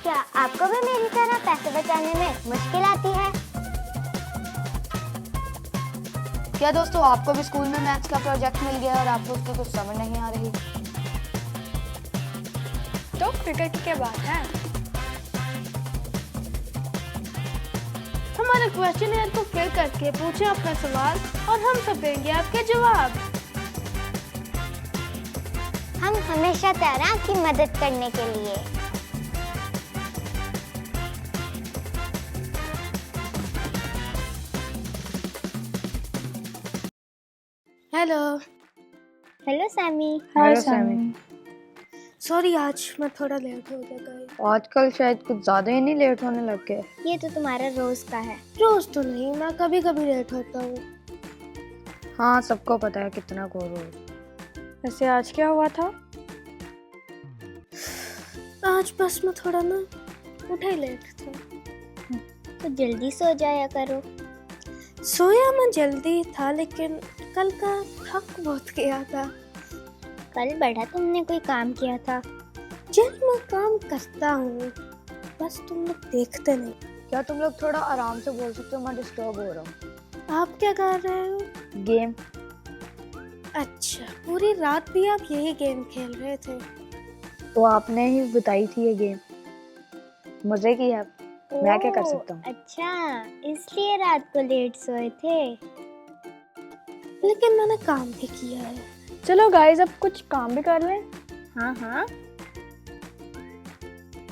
क्या आपको भी मेरी तरह पैसे बचाने में मुश्किल आती है? क्या दोस्तों आपको भी स्कूल में मैथ्स का प्रोजेक्ट मिल गया और आपको उसकी कुछ समझ नहीं आ रही? तो क्रिकेट की क्या बात है? हमारे क्वेश्चनर को फिल करके पूछें अपना सवाल और हम सब देंगे आपके जवाब। हम हमेशा तैयार हैं आपकी मदद करने के लिए। Hello. Hello Sammy. Hello Sammy. Sorry आज मैं थोड़ा लेट हो गया गाइस। आजकल शायद कुछ ज्यादा ही नहीं लेट होने लग गए। ये तो तुम्हारा रोज का है। रोज तो नहीं, मैं कभी कभी लेट होता हूँ। हाँ सबको पता है कितना को रोज। वैसे आज क्या हुआ था? आज बस मैं थोड़ा ना उठा ही लेट था। तो जल्दी सो जाया करो। सोया मैं जल्दी था लेकिन कल का थक बहुत गया था। कल बड़ा तुमने कोई काम किया था? जब मैं काम करता हूँ बस तुम लोग देखते नहीं। क्या तुम लोग थोड़ा आराम से बोल सकते हो? मैं डिस्टर्ब हो रहा हूँ। आप क्या कर रहे हो? गेम। अच्छा, पूरी रात भी आप यही गेम खेल रहे थे? तो आपने ही बताई थी ये गेम, मजे की है। मैं क्या कर सकता हूँ? अच्छा, इसलिए रात को लेट सोए थे। लेकिन मैंने काम भी किया है। चलो गाइस अब कुछ काम भी कर लें। हाँ हाँ।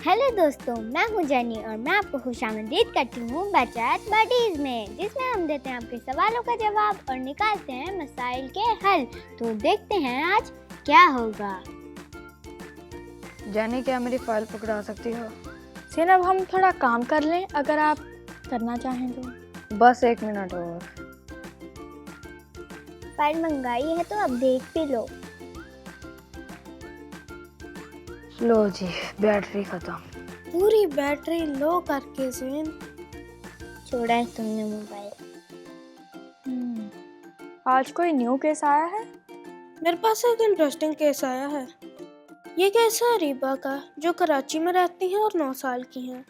हेलो दोस्तों, मैं हूँ जेनी और मैं आपको खुशामदीद करती हूँ बचत बडीज में, जिसमें हम देते हैं आपके सवालों का जवाब और निकालते हैं मसाइल के हल। तो देखते हैं आज क्या होगा। जानी क्या मेरी फाइल पकड़ा सकती हो? सेन अब हम थोड़ा काम कर लें अगर आप करना चाहें तो। बस 1 मिनट और। फाइल मंगाई है तो अब देख भी लो। लो जी, बैटरी खत्म। पूरी बैटरी लो करके सेन। छोड़ा है तुमने मोबाइल। आज कोई न्यू केस आया है? मेरे पास एक इंटरेस्टिंग केस आया है। ये केस है रीबा का, जो कराची में रहती हैं और 9 साल की हैं।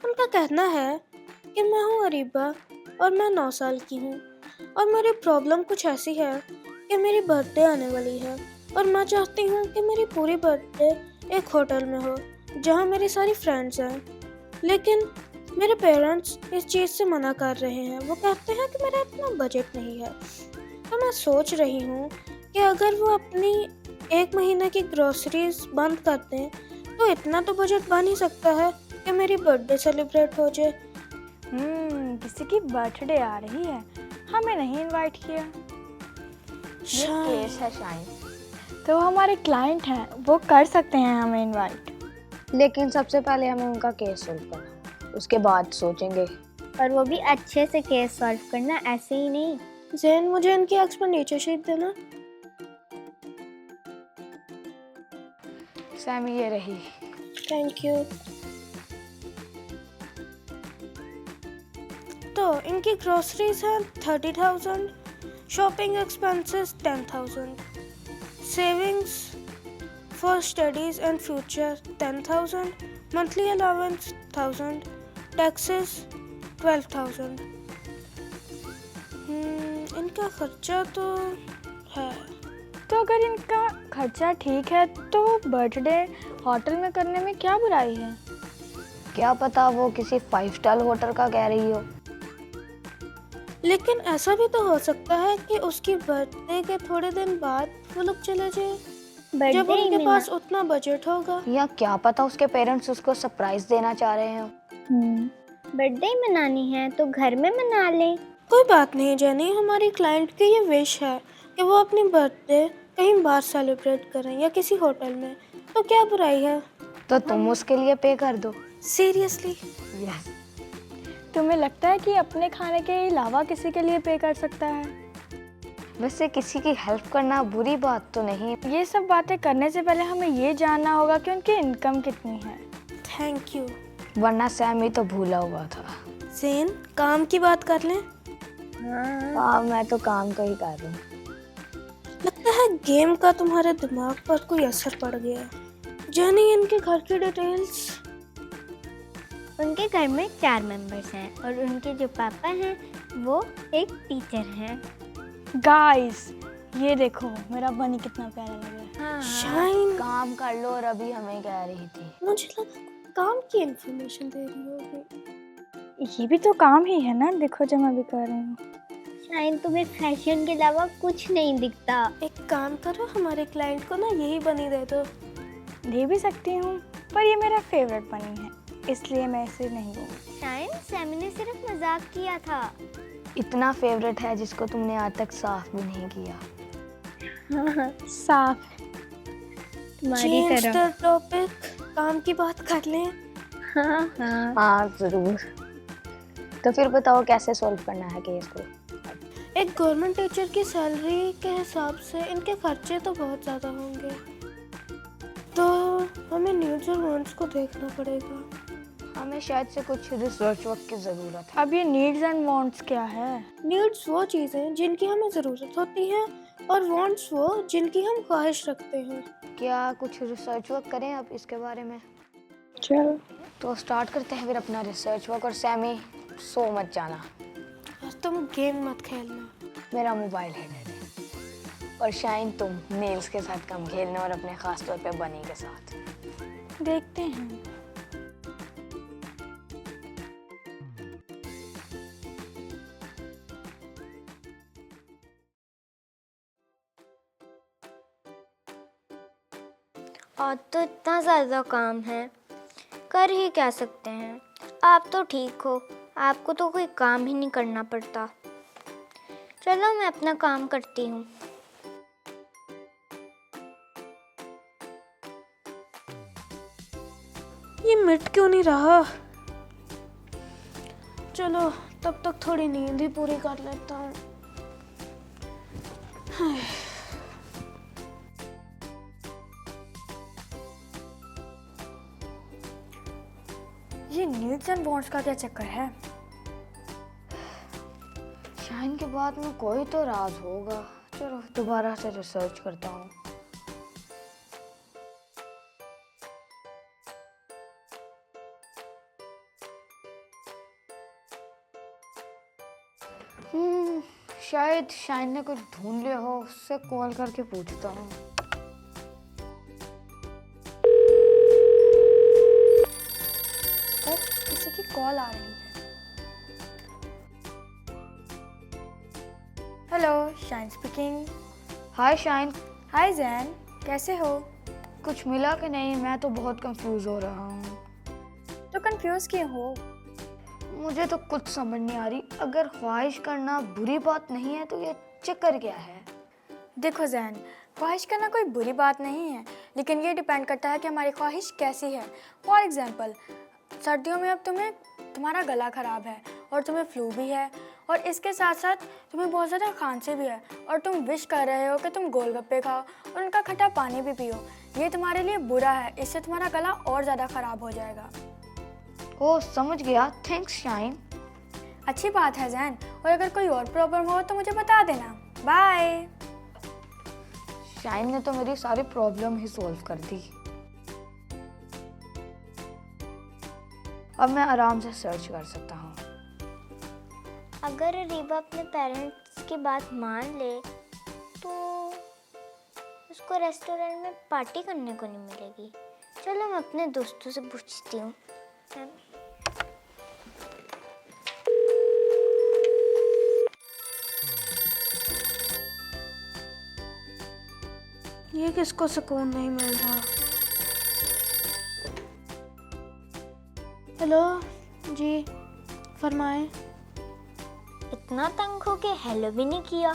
उनका कहना है कि मैं हूँ अरीबा और मैं 9 साल की हूँ और मेरी प्रॉब्लम कुछ ऐसी है कि मेरी बर्थडे आने वाली है और मैं चाहती हूँ कि मेरी पूरी बर्थडे एक होटल में हो जहाँ मेरी सारी फ्रेंड्स हैं। लेकिन मेरे पेरेंट्स इस चीज़ से मना कर रहे हैं। वो कहते हैं कि मेरा इतना बजट नहीं है। तो मैं सोच रही हूँ कि अगर वो अपनी 1 महीने की ग्रोसरीज बंद कर दें तो इतना तो बजट बन ही सकता है कि मेरी बर्थडे सेलिब्रेट हो जाए। किसी की बर्थडे आ रही है, हमें नहीं इनवाइट किया। ये केस है शायद। तो हमारे क्लाइंट हैं, वो कर सकते हैं हमें इनवाइट। लेकिन सबसे पहले हमें उनका केस सॉल्व करना, उसके बाद सोचेंगे। और वो भी अच्छे से केस सॉल्व करना, ऐसे ही नहीं। जैन मुझे इनकी एक्सपेंडिचर शीट देना। सैमी ये रही। Thank you. तो इनकी ग्रोसरीज हैं 30,000, shopping expenses 10,000, savings for studies and future 10,000, monthly allowance 1,000, taxes 12,000। इनका खर्चा तो है। तो अगर इनका खर्चा ठीक है तो बर्थडे होटल में करने में क्या बुराई है? क्या पता वो किसी 5 स्टार होटल का कह रही हो। लेकिन ऐसा भी तो हो सकता है कि उसकी बर्थडे के थोड़े दिन बाद वो लोग चले जाए जब उनके पास उतना बजट होगा। या क्या पता उसके पेरेंट्स उसको सरप्राइज देना चाह रहे हो। बर्थडे मनानी है तो घर में मना ले। कोई बात नहीं जेनी, हमारी क्लाइंट की ये विश है कि वो अपनी बर्थडे कहीं बाहर सेलिब्रेट करें या किसी होटल में, तो क्या बुराई है? तो तुम उसके लिए पे कर दो। सीरियसली? यस। तुम्हें लगता है कि अपने खाने के अलावा किसी के लिए पे कर सकता है? वैसे किसी की हेल्प करना बुरी बात तो नहीं। ये सब बातें करने से पहले हमें ये जानना होगा कि उनकी इनकम कितनी है। Thank you. वरना सैमी तो भूला हुआ था। ज़ेन, काम की बात कर लें। हाँ मैं तो काम का ही कर रहा हूँ। लगता है गेम का तुम्हारे दिमाग पर कोई असर पड़ गया। जेनी, इनके घर की डिटेल्स। उनके घर में 4 मेंबर्स हैं और उनके जो पापा हैं वो एक टीचर हैं। गाइस ये देखो मेरा बनी कितना प्यारा लग रहा है। शाइन, काम कर लो और अभी हमें कह रही थी। मुझे लगा काम की इंफॉर्मेशन दे रही होगी। ये भी तो काम ही है ना, देखो जो मैं भी कर रही हूँ। शाइन तुम्हें फैशन के अलावा कुछ नहीं दिखता। एक काम करो, हमारे क्लाइंट को ना यही बनी दे दो। दे भी सकती हूँ पर ये मेरा फेवरेट बनी है इसलिए मैं इसे नहीं दूँगी। शाइन सैमी ने सिर्फ मजाक किया था। इतना फेवरेट है जिसको तुमने आज तक साफ भी नहीं किया। साफ तुम्हारी चेंज तरह। द टॉपिक, काम की बात कर लें। हाँ। हाँ जरूर। तो फिर बताओ कैसे सॉल्व करना है केस को। एक गवर्नमेंट टीचर की सैलरी के हिसाब से इनके खर्चे तो बहुत ज़्यादा होंगे, तो हमें न्यूज़ और वांट्स को देखना पड़ेगा। हमें शायद से कुछ रिसर्च वर्क की ज़रूरत है। अब ये नीड्स एंड वांट्स क्या है? नीड्स वो चीज़ें जिनकी हमें ज़रूरत होती है और वांट्स वो जिनकी हम ख्वाहिश रखते हैं। क्या कुछ रिसर्च वर्क करें अब इसके बारे में? चल तो स्टार्ट करते हैं फिर अपना रिसर्च वर्क। और सैमी सो मत जाना, और तुम गेम मत खेलना। मेरा मोबाइल है डैडी। और शाइन तुम नेल्स के साथ कम खेलना और अपने खास तौर पे बनी के साथ। देखते हैं। और तो इतना ज़्यादा काम है, कर ही क्या सकते हैं। आप तो ठीक हो, आपको तो कोई काम ही नहीं करना पड़ता। चलो मैं अपना काम करती हूँ। ये मिट क्यों नहीं रहा? चलो तब तक थोड़ी नींद ही पूरी कर लेता हूँ। ये नीड्स एंड वांट्स का क्या चक्कर है? शाइन के बाद में कोई तो राज होगा। चलो दोबारा से रिसर्च करता हूँ। शायद शाइन ने कुछ ढूंढ लिया हो, उससे कॉल करके पूछता हूँ। किसी की कॉल आ रही है। Hello, Shine speaking. Hi Shine. Hi Jane, कैसे हो? कुछ मिला कि नहीं? मैं तो बहुत कंफ्यूज हो रहा हूँ। तो कंफ्यूज क्यों हो? मुझे तो कुछ समझ नहीं आ रही। अगर ख्वाहिश करना बुरी बात नहीं है तो ये चक्कर क्या है? देखो जैन, ख्वाहिश करना कोई बुरी बात नहीं है, लेकिन ये डिपेंड करता है कि हमारी ख्वाहिश कैसी है। फॉर एग्जाम्पल, सर्दियों में अब तुम्हारा गला ख़राब है और तुम्हें फ्लू भी है और इसके साथ साथ तुम्हें बहुत ज़्यादा खांसी भी है और तुम विश कर रहे हो कि तुम गोलगप्पे खाओ और उनका खट्टा पानी भी पियो। ये तुम्हारे लिए बुरा है, इससे तुम्हारा गला और ज़्यादा ख़राब हो जाएगा। ओह समझ गया, थैंक्स शाइन। अच्छी बात है जैन, और अगर कोई और प्रॉब्लम हो तो मुझे बता देना। बाय। शाइन ने तो मेरी सारी प्रॉब्लम ही सॉल्व कर दी। अब मैं आराम से सर्च कर सकता हूँ। अगर रीबा अपने पेरेंट्स की बात मान ले तो उसको रेस्टोरेंट में पार्टी करने को नहीं मिलेगी। चलो मैं अपने दोस्तों से पूछती हूँ। ये किसको सुकून नहीं मिल रहा? हेलो जी, फरमाएं। इतना तंग हो के हेलो भी नहीं किया।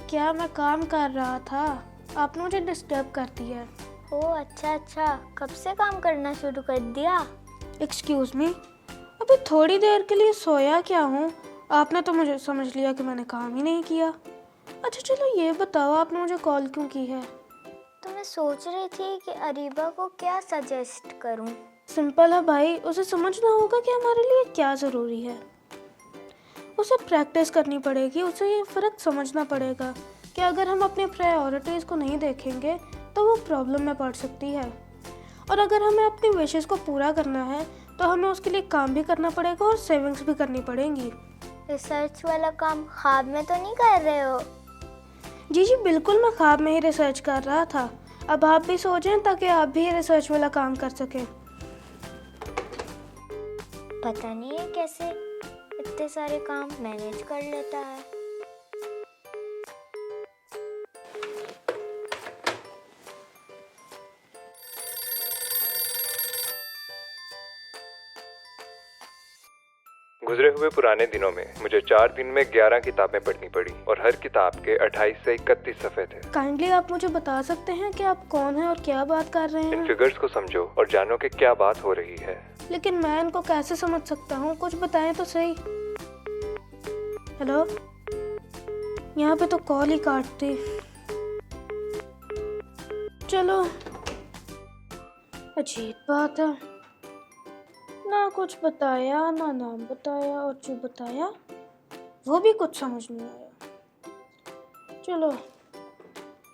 क्या मैं काम कर रहा था, आपने मुझे डिस्टर्ब कर दिया। ओह अच्छा, कब से काम करना शुरू कर दिया? एक्सक्यूज़ मी, अभी थोड़ी देर के लिए सोया क्या हूँ, आपने तो मुझे समझ लिया कि मैंने काम ही नहीं किया। अच्छा चलो ये बताओ, आपने मुझे कॉल क्यों की है? तो मैं सोच रही थी कि अरीबा को क्या सजेस्ट करूं। सिंपल है भाई, उसे समझना होगा कि हमारे लिए क्या ज़रूरी है। उसे प्रैक्टिस करनी पड़ेगी, उसे ये फ़र्क समझना पड़ेगा कि अगर हम अपनी प्रायोरिटीज़ को नहीं देखेंगे तो वो प्रॉब्लम में पड़ सकती है। और अगर हमें अपनी विशेस को पूरा करना है तो हमें उसके लिए काम भी करना पड़ेगा और सेविंग्स भी करनी पड़ेंगी। रिसर्च वाला काम ख्वाब में तो नहीं कर रहे हो? जी जी बिल्कुल, मैं ख्वाब में ही रिसर्च कर रहा था। अब आप भी सो जाएं ताकि आप भी ये रिसर्च वाला काम कर सकें। पता नहीं है कैसे इतने सारे काम मैनेज कर लेता है। गुजरे हुए पुराने दिनों में मुझे 4 दिन में 11 किताबें पढ़नी पड़ी और हर किताब के 28 से 31 सफ़े थे। काइंडली आप मुझे बता सकते हैं कि आप कौन हैं और क्या बात कर रहे इन हैं? फिगर्स को समझो और जानो कि क्या बात हो रही है। लेकिन मैं इनको कैसे समझ सकता हूँ, कुछ बताएं तो सही। हेलो, यहाँ पे तो कॉल ही काटती। चलो, अजीब बात है, ना कुछ बताया ना नाम बताया, और जो बताया वो भी कुछ समझ नहीं आया। चलो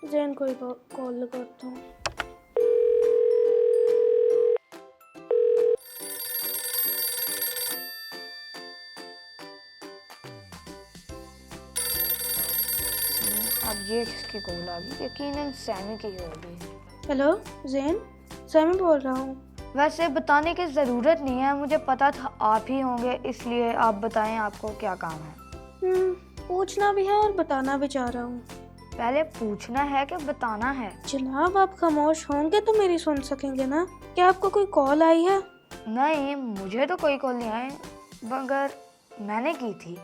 जैन को ही कॉल लगाता हूँ। अब ये किसकी कॉल आ गई? यकीनन सैमी की होगी। हेलो जैन, सैमी बोल रहा हूँ। वैसे बताने की ज़रूरत नहीं है, मुझे पता था आप ही होंगे, इसलिए आप बताएं आपको क्या काम है। पूछना भी है और बताना भी चाह रहा हूँ। पहले पूछना है कि बताना है? जनाब आप खामोश होंगे तो मेरी सुन सकेंगे ना। क्या आपको कोई कॉल आई है? नहीं, मुझे तो कोई कॉल नहीं आई, मगर मैंने की थी।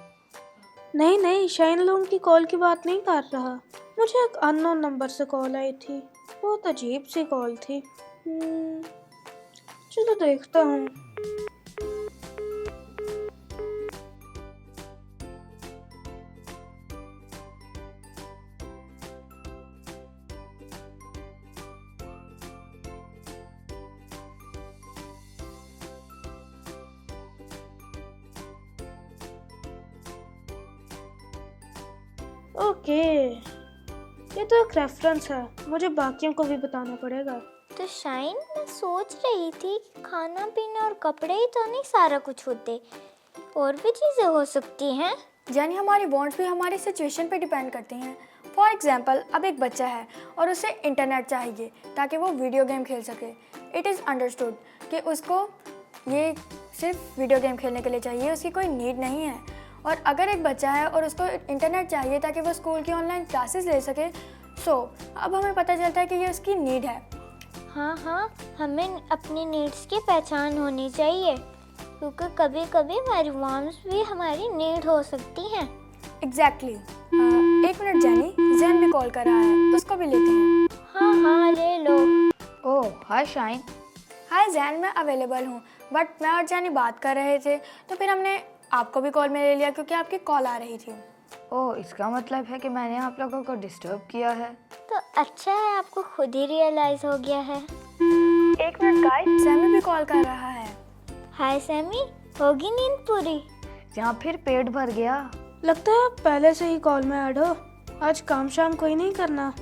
नहीं नहीं, शाइन लोन की कॉल की बात नहीं कर रहा। मुझे एक अननोन नंबर से कॉल आई थी, बहुत अजीब सी कॉल थी। चलो देखता हूँ। ओके, ये तो एक रेफरेंस है, मुझे बाकियों को भी बताना पड़ेगा। तो शाइन, मैं सोच रही थी कि खाना पीना और कपड़े ही तो नहीं सारा कुछ होते, और भी चीज़ें हो सकती हैं। यानी हमारी बॉन्ड्स भी हमारी सिचुएशन पे डिपेंड करती हैं। फॉर एग्जांपल, अब एक बच्चा है और उसे इंटरनेट चाहिए ताकि वो वीडियो गेम खेल सके। इट इज़ अंडरस्टूड कि उसको ये सिर्फ वीडियो गेम खेलने के लिए चाहिए, उसकी कोई नीड नहीं है। और अगर एक बच्चा है और उसको इंटरनेट चाहिए ताकि वो स्कूल की ऑनलाइन क्लासेस ले सके, अब हमें पता चलता है कि ये उसकी नीड है। हाँ, हमें अपनी नीड्स की पहचान होनी चाहिए, क्योंकि कभी कभी हमारी वार्म्स भी हमारी नीड हो सकती हैं। एग्जैक्टली। एक मिनट जैनी, जैन भी कॉल कर रहा है, उसको भी लेते हैं। हाँ ले लो। ओह हाय शाइन। हाय जैन, मैं अवेलेबल हूँ, बट मैं और जैनी बात कर रहे थे तो फिर हमने आपको भी कॉल में ले लिया क्योंकि आपकी कॉल आ रही थी। ओह, इसका मतलब है कि मैंने आप लोगों को डिस्टर्ब किया है। तो अच्छा है, आपको खुद ही रियलाइज हो गया है। एक मिनट गाइस, सैमी भी कॉल कर रहा है। हाय सैमी, होगी नींद पूरी? या फिर पेट भर गया? लगता है आप पहले से ही कॉल में ऐड हो। आज काम शाम कोई नहीं करना।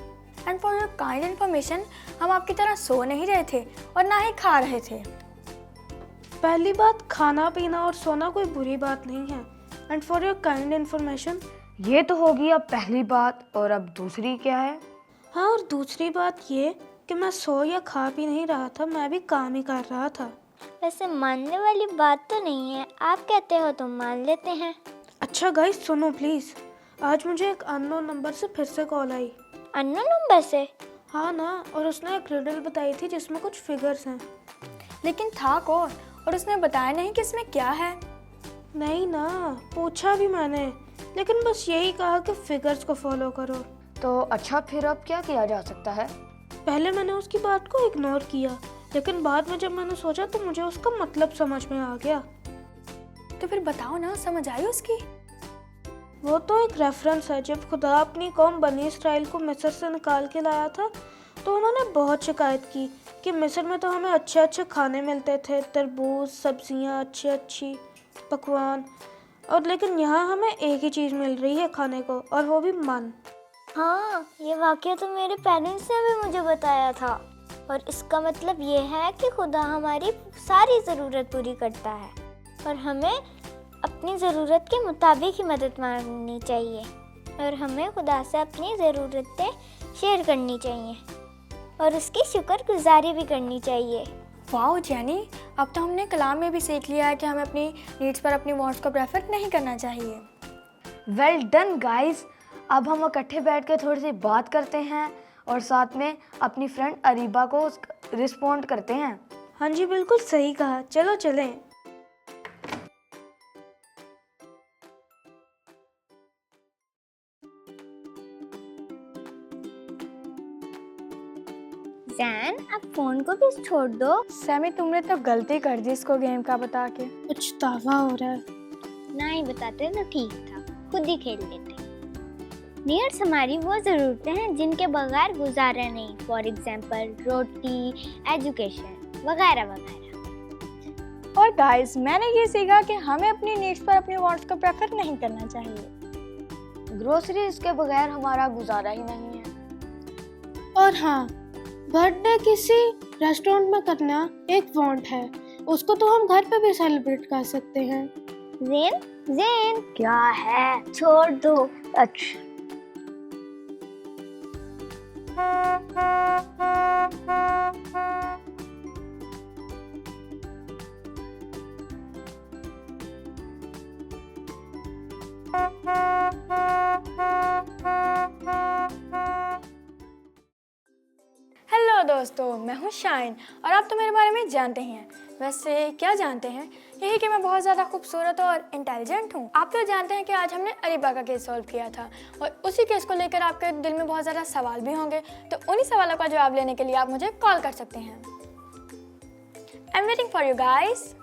And for your kind information, हम आपकी तरह सो नहीं रहे थे और ना ही खा रहे थे। पहली बात, खाना पीना और सोना कोई बुरी बात नहीं है। And for your kind information, ये तो होगी अब पहली बात, और अब दूसरी क्या है? हाँ, और दूसरी बात ये कि मैं सो या खा भी नहीं रहा था, मैं भी काम ही कर रहा था। वैसे मानने वाली बात तो नहीं है, आप कहते हो तो मान लेते हैं। अच्छा गाइस सुनो प्लीज, आज मुझे एक अननोन नंबर से फिर से कॉल आई। अननोन नंबर से? हाँ ना, और उसने एक रिडल बताई थी जिसमें कुछ फिगर्स हैं। लेकिन था कौन, और उसने बताया नहीं कि इसमें क्या है। नहीं ना, पूछा भी मैंने, लेकिन बस यही कहा कि फिगर्स को फॉलो करो। तो अच्छा, फिर अब क्या किया जा सकता है? पहले मैंने उसकी बात को इग्नोर किया, लेकिन बाद में जब मैंने सोचा तो मुझे उसका मतलब समझ में आ गया। तो फिर बताओ ना, समझ आई उसकी? वो तो एक रेफरेंस है। जब खुदा अपनी कौम बनी इसराइल को मिस्र से निकाल के लाया था तो उन्होंने बहुत शिकायत की कि मिस्र में तो हमें अच्छे अच्छे खाने मिलते थे, तरबूज, सब्जियां, अच्छी अच्छी पकवान, और लेकिन यहाँ हमें एक ही चीज़ मिल रही है खाने को, और वो भी मन। हाँ, ये वाकया तो मेरे पेरेंट्स ने भी मुझे बताया था, और इसका मतलब ये है कि खुदा हमारी सारी ज़रूरत पूरी करता है और हमें अपनी ज़रूरत के मुताबिक ही मदद मांगनी चाहिए और हमें खुदा से अपनी ज़रूरतें शेयर करनी चाहिए और उसकी शुक्रगुजारी भी करनी चाहिए। वाओ जैनी, अब तो हमने कलाम में भी सीख लिया है कि हमें अपनी नीड्स पर अपनी वांट्स को प्रेफर नहीं करना चाहिए। वेल डन गाइस, अब हम इकट्ठे बैठ के थोड़ी सी बात करते हैं और साथ में अपनी फ्रेंड अरीबा को रिस्पॉन्ड करते हैं। हाँ जी, बिल्कुल सही कहा, चलो चलें। जैन, अब फ़ोन को भी छोड़ दो। सैमी, तुमने तो गलती कर दी इसको गेम का बता के। पछतावा हो रहा है। ना ही बताते तो ठीक था, खुद ही खेल लेते। नीड्स हमारी वो ज़रूरतें हैं जिनके बगैर गुजारा नहीं, फॉर एग्जाम्पल रोटी, एजुकेशन वगैरह वगैरह। और गाइस, मैंने ये सीखा कि हमें अपनी नीड्स पर अपनी वांट्स को प्रेफर नहीं करना चाहिए। ग्रोसरीज के बगैर हमारा गुजारा ही नहीं है। और हाँ, बर्थडे किसी रेस्टोरेंट में करना एक वांट है, उसको तो हम घर पे भी सेलिब्रेट कर सकते हैं। ज़ेन क्या है, छोड़ दो। अच्छा, हेलो दोस्तों, मैं हूँ शाइन और आप तो मेरे बारे में जानते ही हैं। वैसे क्या जानते हैं, यही कि मैं बहुत ज़्यादा खूबसूरत और इंटेलिजेंट हूँ। आप तो जानते हैं कि आज हमने अरीबा का केस सॉल्व किया था और उसी केस को लेकर आपके दिल में बहुत ज़्यादा सवाल भी होंगे, तो उन्हीं सवालों का जवाब लेने के लिए आप मुझे कॉल कर सकते हैं। I am waiting for you guys.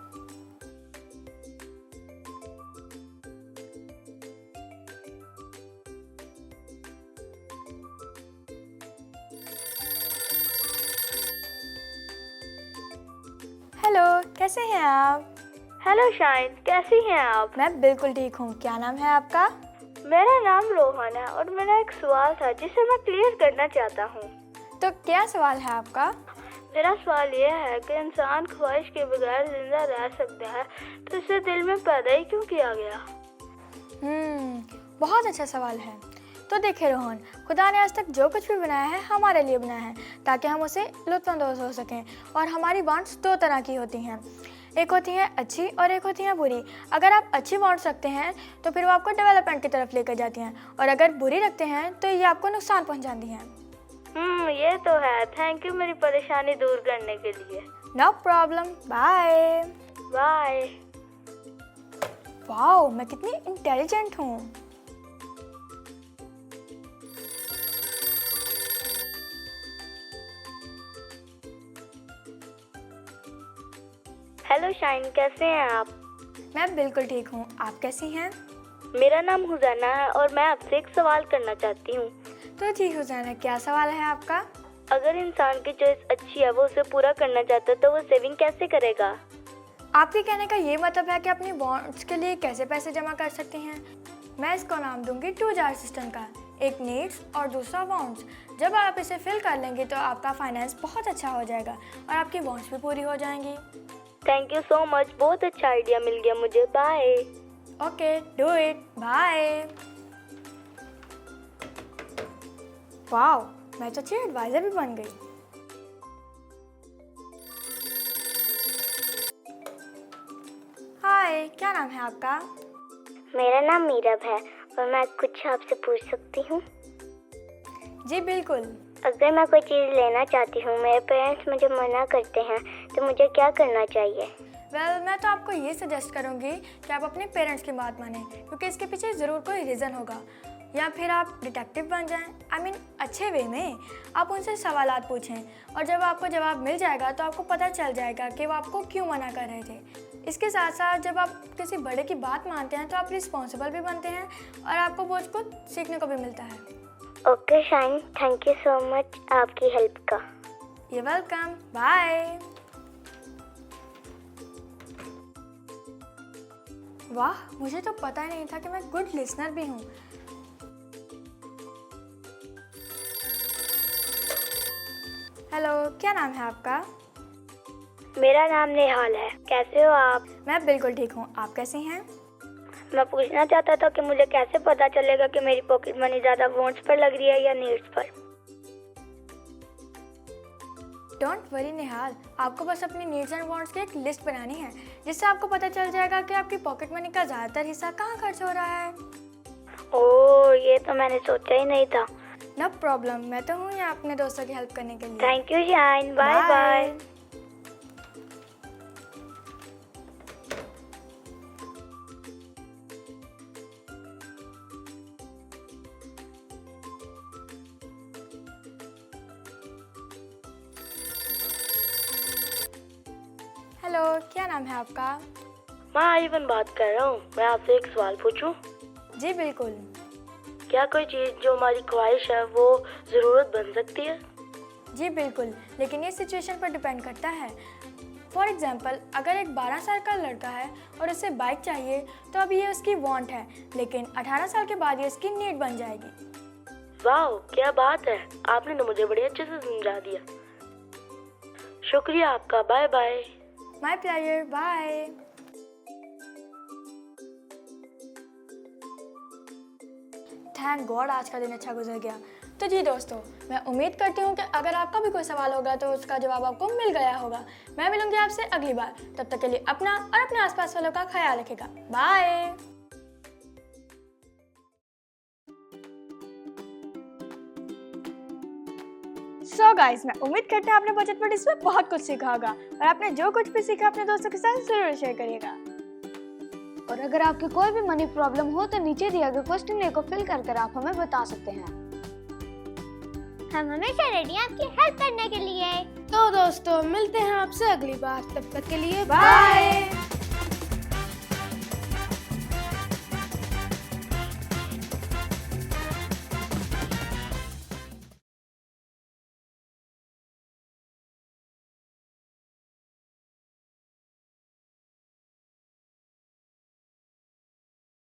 Hello, कैसे हैं आप? हेलो शाइन, कैसी हैं आप? मैं बिल्कुल ठीक हूँ। क्या नाम है आपका? मेरा नाम रोहन है और मेरा एक सवाल था जिसे मैं क्लियर करना चाहता हूँ। तो क्या सवाल है आपका? मेरा सवाल यह है कि इंसान ख्वाहिश के बगैर जिंदा रह सकता है, तो इसे दिल में पैदा ही क्यों किया गया? बहुत अच्छा सवाल है। तो देखिए रोहन, खुदा ने आज तक जो कुछ भी बनाया है हमारे लिए बनाया है ताकि हम उसे लुत्फ़अंदोज़ हो सकें। और हमारी वांट्स दो तरह की होती हैं, एक होती हैं अच्छी और एक होती हैं बुरी। अगर आप अच्छी वांट्स रखते हैं तो फिर वो आपको डेवलपमेंट की तरफ लेकर जाती हैं, और अगर बुरी रखते हैं तो ये आपको नुकसान पहुंचाती हैं। ये तो है। थैंक यू मेरी परेशानी दूर करने के लिए। No problem, bye bye. Wow, मैं कितनी इंटेलिजेंट हूँ। हेलो शाइन, कैसे हैं आप? मैं बिल्कुल ठीक हूँ, आप कैसी हैं? मेरा नाम हुसैना है और मैं आपसे एक सवाल करना चाहती हूँ। तो ठीक हुसैना, क्या सवाल है आपका? अगर इंसान की चॉइस अच्छी है, वो उसे पूरा करना चाहता है, तो वो सेविंग कैसे करेगा? आपके कहने का ये मतलब है कि अपनी वांट्स के लिए कैसे पैसे जमा कर सकते हैं? मैं इसको नाम दूंगी 2 जार सिस्टम का, एक नीड्स और दूसरा वांट्स। जब आप इसे फिल कर लेंगे तो आपका फाइनेंस बहुत अच्छा हो जाएगा और आपकी वांट्स भी पूरी हो जाएंगी। थैंक यू सो मच, बहुत अच्छा आइडिया मिल गया मुझे। Bye. Okay, do it, bye. Wow, मैं तो अच्छी एडवाइजर भी बन गई। हाय, क्या नाम है आपका? मेरा नाम मीरब है और मैं कुछ आपसे पूछ सकती हूँ? जी बिल्कुल। अगर मैं कोई चीज़ लेना चाहती हूँ, मेरे पेरेंट्स मुझे मना करते हैं, तो मुझे क्या करना चाहिए? मैं तो आपको ये सजेस्ट करूँगी कि आप अपने पेरेंट्स की बात मानें, क्योंकि इसके पीछे ज़रूर कोई रीज़न होगा। या फिर आप डिटेक्टिव बन जाएं, आई मीन अच्छे वे में। आप उनसे सवालात पूछें और जब आपको जवाब मिल जाएगा तो आपको पता चल जाएगा कि वो आपको क्यों मना कर रहे थे। इसके साथ साथ जब आप किसी बड़े की बात मानते हैं तो आप रिस्पॉन्सिबल भी बनते हैं और आपको बहुत कुछ सीखने को भी मिलता है। Okay Shine, thank you so much आपकी हेल्प का। You welcome, bye. वाह, मुझे तो पता ही नहीं था कि मैं गुड लिसनर भी हूँ। हेलो, क्या नाम है आपका? मेरा नाम नेहाल है। कैसे हो आप? मैं बिल्कुल ठीक हूँ, आप कैसी हैं? मैं पूछना चाहता था कि मुझे कैसे पता चलेगा कि मेरी पॉकेट मनी ज़्यादा वांट्स पर लग रही है या नीड्स पर। डोंट वरी नेहाल, आपको बस अपनी नीड्स एंड वांट्स की एक लिस्ट बनानी है, जिससे आपको पता चल जाएगा कि आपकी पॉकेट मनी का ज़्यादातर हिस्सा कहाँ खर्च हो रहा है। ओह, ये तो मैंने सोचा ही नहीं था। नो प्रॉब्लम, मैं तो हूँ यहाँ अपने दोस्तों की हेल्प करने के लिए। Thank you Shine, bye bye. Hello, क्या नाम है आपका? मैं आईवन बात कर रहा हूँ। मैं आपसे एक सवाल पूछूं? जी बिल्कुल। क्या कोई चीज़ जो हमारी ख्वाहिश है वो ज़रूरत बन सकती है? जी बिल्कुल, लेकिन ये सिचुएशन पर डिपेंड करता है। फॉर एग्जाम्पल, अगर एक 12 साल का लड़का है और उसे बाइक चाहिए तो अब ये उसकी वांट है, लेकिन 18 साल के बाद ये उसकी नीड बन जाएगी। वाह, क्या बात है, आपने तो मुझे बड़े अच्छे से समझा दिया। शुक्रिया आपका, bye bye. My pleasure, bye. Thank god आज का दिन अच्छा गुजर गया। तो जी दोस्तों, मैं उम्मीद करती हूँ कि अगर आपका भी कोई सवाल होगा तो उसका जवाब आपको मिल गया होगा। मैं मिलूंगी आपसे अगली बार, तब तक के लिए अपना और अपने आसपास वालों का ख्याल रखेगा। बाय। सो गाइस, मैं उम्मीद करता हूँ आपने बजट बडीज में बहुत कुछ सीखा होगा, और आपने जो कुछ भी सीखा अपने दोस्तों के साथ जरूर शेयर करिएगा। और अगर आपकी कोई भी मनी प्रॉब्लम हो तो नीचे दिए गए क्वेश्चन को फिल कर आप हमें बता सकते हैं। हम हमेशा रेडी हैं आपकी हेल्प करने के लिए। तो दोस्तों, मिलते हैं आपसे अगली बार, तब तक के लिए बाय।